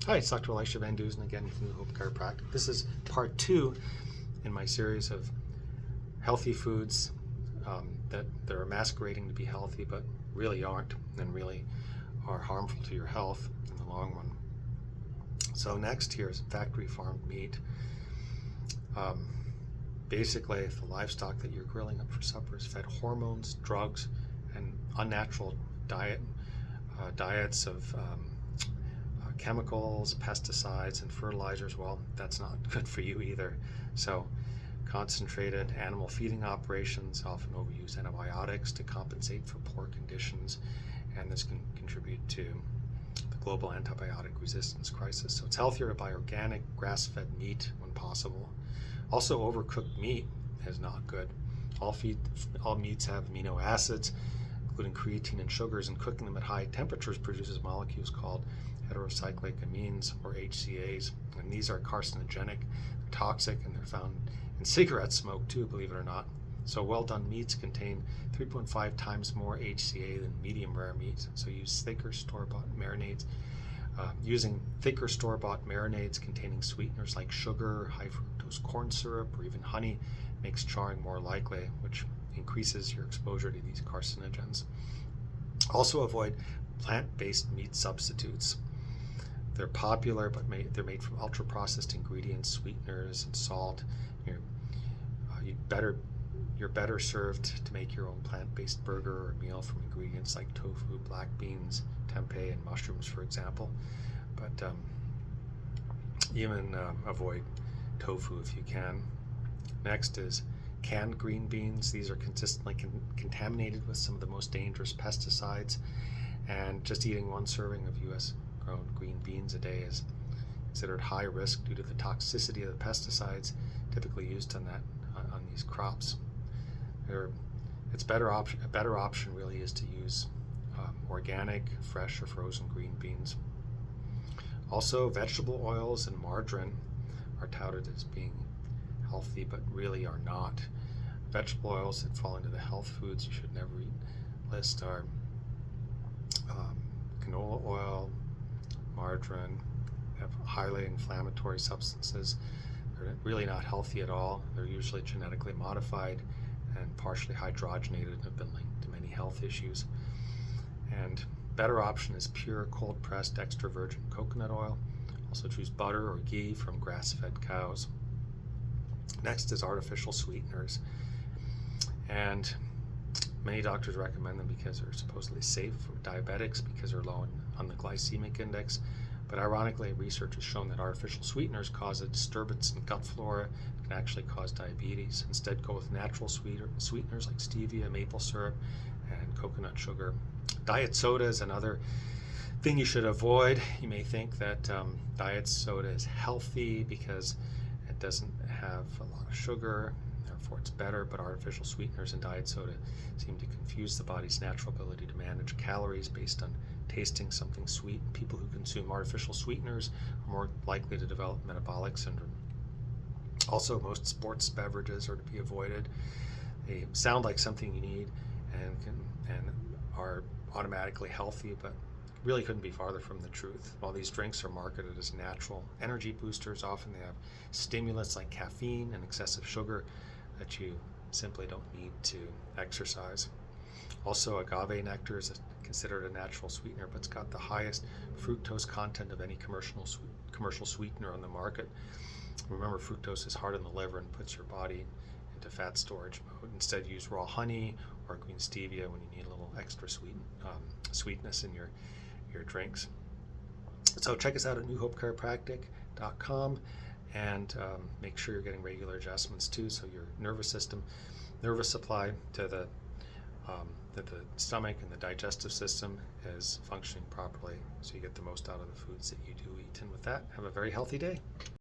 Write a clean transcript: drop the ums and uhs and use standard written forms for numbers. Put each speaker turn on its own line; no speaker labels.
Hi, it's Dr. Elisha Van Dusen again with New Hope Chiropractic. This is part 2 in my series of healthy foods that are masquerading to be healthy but really aren't, and really are harmful to your health in the long run. So next here is factory farmed meat. Basically, the livestock that you're grilling up for supper is fed hormones, drugs, and unnatural diets of chemicals, pesticides, and fertilizers. Well, that's not good for you either. So concentrated animal feeding operations often overuse antibiotics to compensate for poor conditions, and this can contribute to the global antibiotic resistance crisis. So it's healthier to buy organic, grass-fed meat when possible. Also, overcooked meat is not good. All meats have amino acids, including creatine and sugars, and cooking them at high temperatures produces molecules called heterocyclic amines, or HCAs, and these are carcinogenic, toxic, and they're found in cigarette smoke too, believe it or not. So well-done meats contain 3.5 times more HCA than medium rare meats. So use thicker store-bought marinades. Using thicker store-bought marinades containing sweeteners like sugar, high fructose corn syrup, or even honey makes charring more likely, which increases your exposure to these carcinogens. Also avoid plant-based meat substitutes. They're popular, but they're made from ultra-processed ingredients, sweeteners, and salt. You're better served to make your own plant-based burger or meal from ingredients like tofu, black beans, tempeh, and mushrooms, for example. But even avoid tofu if you can. Next is canned green beans. These are consistently contaminated with some of the most dangerous pesticides, and just eating one serving of U.S. grown green beans a day is considered high risk due to the toxicity of the pesticides typically used on these crops. A better option really is to use organic, fresh, or frozen green beans. Also, vegetable oils and margarine are touted as being healthy, but really are not. Vegetable oils that fall into the health foods you should never eat list are canola oil, margarine, have highly inflammatory substances. They're really not healthy at all. They're usually genetically modified and partially hydrogenated and have been linked to many health issues. And better option is pure cold-pressed extra virgin coconut oil. Also choose butter or ghee from grass-fed cows. Next is artificial sweeteners. And many doctors recommend them because they're supposedly safe for diabetics because they're low on the glycemic index. But ironically, research has shown that artificial sweeteners cause a disturbance in gut flora, can actually cause diabetes. Instead, go with natural sweeteners like stevia, maple syrup, and coconut sugar. Diet soda is another thing you should avoid. You may think that diet soda is healthy because it doesn't have a lot of sugar, therefore it's better, but artificial sweeteners in diet soda seem to confuse the body's natural ability to manage calories based on tasting something sweet. People who consume artificial sweeteners are more likely to develop metabolic syndrome. Also, most sports beverages are to be avoided. They sound like something you need and are automatically healthy, but really couldn't be farther from the truth. While these drinks are marketed as natural energy boosters, often they have stimulants like caffeine and excessive sugar that you simply don't need to exercise. Also, agave nectar is considered a natural sweetener, but it's got the highest fructose content of any commercial sweetener on the market. Remember, fructose is hard on the liver and puts your body into fat storage mode. Instead, use raw honey or green stevia when you need a little extra sweetness in your drinks. So check us out at newhopechiropractic.com and make sure you're getting regular adjustments too, so your nervous supply to the stomach and the digestive system is functioning properly, so you get the most out of the foods that you do eat. And with that, have a very healthy day.